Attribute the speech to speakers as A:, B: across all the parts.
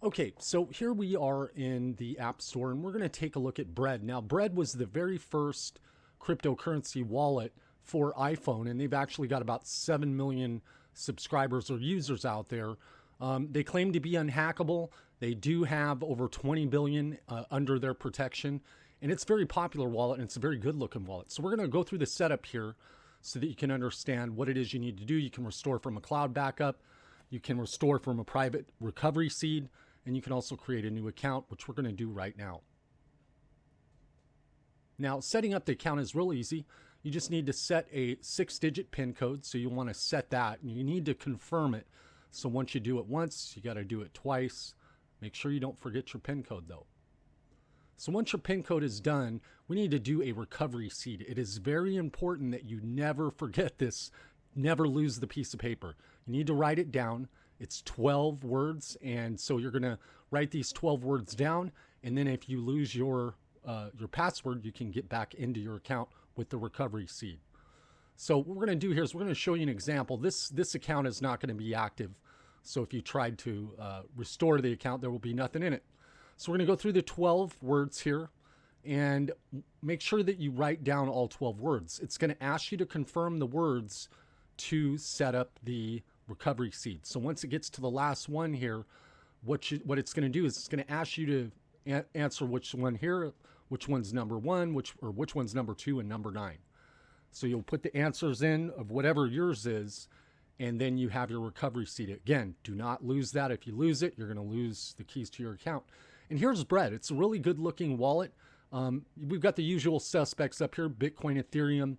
A: Okay, so here we are in the App Store, and we're going to take a look at BRD. Now, BRD was the very first cryptocurrency wallet for iPhone, and they've actually got about 7 million subscribers or users out there. They claim to be unhackable. They do have over 20 billion under their protection, and it's a very popular wallet, and it's a very good-looking wallet. So we're going to go through the setup here so that you can understand what it is you need to do. You can restore from a cloud backup. You can restore from a private recovery seed. And you can also create a new account, which we're going to do right now. Now, setting up the account is real easy. You just need to set a 6-digit PIN code. So you want to set that, and you need to confirm it. So once you do it once, you got to do it twice. Make sure you don't forget your PIN code though. So once your PIN code is done, we need to do a recovery seed. It is very important that you never forget this, never lose the piece of paper. You need to write it down. It's 12 words, and so you're going to write these 12 words down, and then if you lose your password, you can get back into your account with the recovery seed. So what we're going to do here is we're going to show you an example. This account is not going to be active, so if you tried to restore the account, there will be nothing in it. So we're going to go through the 12 words here, and make sure that you write down all 12 words. It's going to ask you to confirm the words to set up the recovery seed. So once it gets to the last one here, what it's going to do is it's going to ask you to answer which one here, which one's number 1, which one's number 2, and number 9. So you'll put the answers in of whatever yours is, and then you have your recovery seed. Again, do not lose that. If you lose it, you're going to lose the keys to your account. And here's BRD. It's a really good looking wallet. We've got the usual suspects up here: Bitcoin, Ethereum,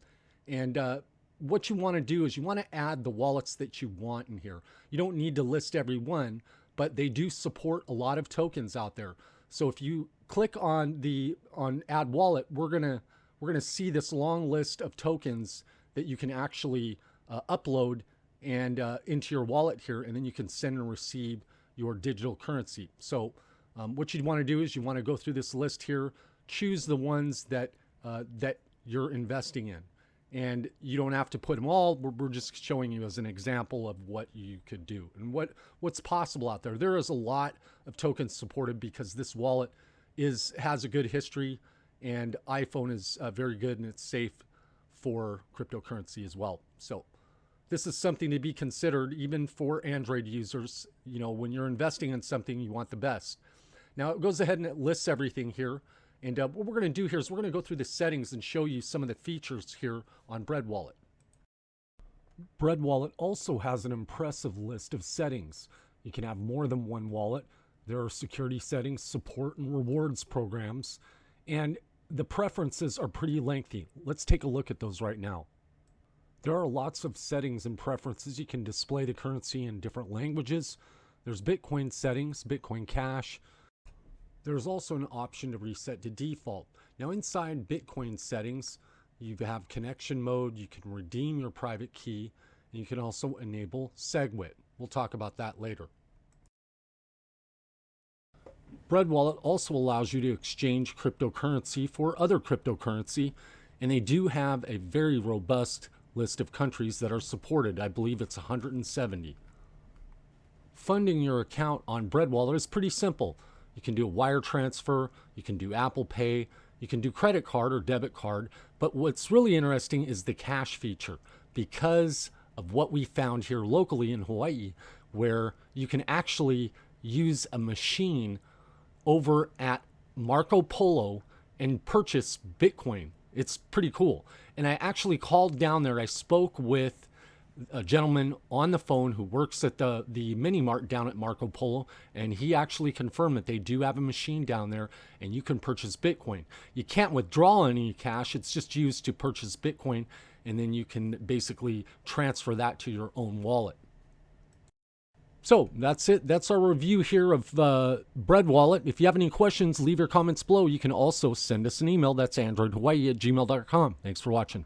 A: and what you want to do is you want to add the wallets that you want in here. You don't need to list every one, but they do support a lot of tokens out there. So if you click on add wallet, we're gonna see this long list of tokens that you can actually upload and into your wallet here, and then you can send and receive your digital currency. So what you want to do is you want to go through this list here, choose the ones that you're investing in. And you don't have to put them all. We're just showing you as an example of what you could do and what's possible out there. There is a lot of tokens supported because this wallet has a good history, and iPhone is very good, and it's safe for cryptocurrency as well. So this is something to be considered even for Android users. You know, when you're investing in something, you want the best. Now it goes ahead and it lists everything here. And what we're going to do here is we're going to go through the settings and show you some of the features here on BRD Wallet. BRD Wallet also has an impressive list of settings. You can have more than one wallet. There are security settings, support and rewards programs, and the preferences are pretty lengthy. Let's take a look at those right now. There are lots of settings and preferences. You can display the currency in different languages. There's Bitcoin settings, Bitcoin Cash. There's also an option to reset to default. Now inside Bitcoin settings, you have connection mode, you can redeem your private key, and you can also enable SegWit. We'll talk about that later. BRD Wallet also allows you to exchange cryptocurrency for other cryptocurrency, and they do have a very robust list of countries that are supported. I believe it's 170. Funding your account on BRD Wallet is pretty simple. You can do a wire transfer, you can do Apple Pay, you can do credit card or debit card, but what's really interesting is the cash feature because of what we found here locally in Hawaii, where you can actually use a machine over at Marco Polo and purchase Bitcoin. It's pretty cool. And I actually called down there. I spoke with a gentleman on the phone who works at the Minimart down at Marco Polo, and he actually confirmed that they do have a machine down there and you can purchase Bitcoin. You can't withdraw any cash. It's just used to purchase Bitcoin, and then you can basically transfer that to your own wallet. So that's it. That's our review here of BRD Wallet. If you have any questions, leave your comments below. You can also send us an email. That's androidhawaii@gmail.com. Thanks for watching.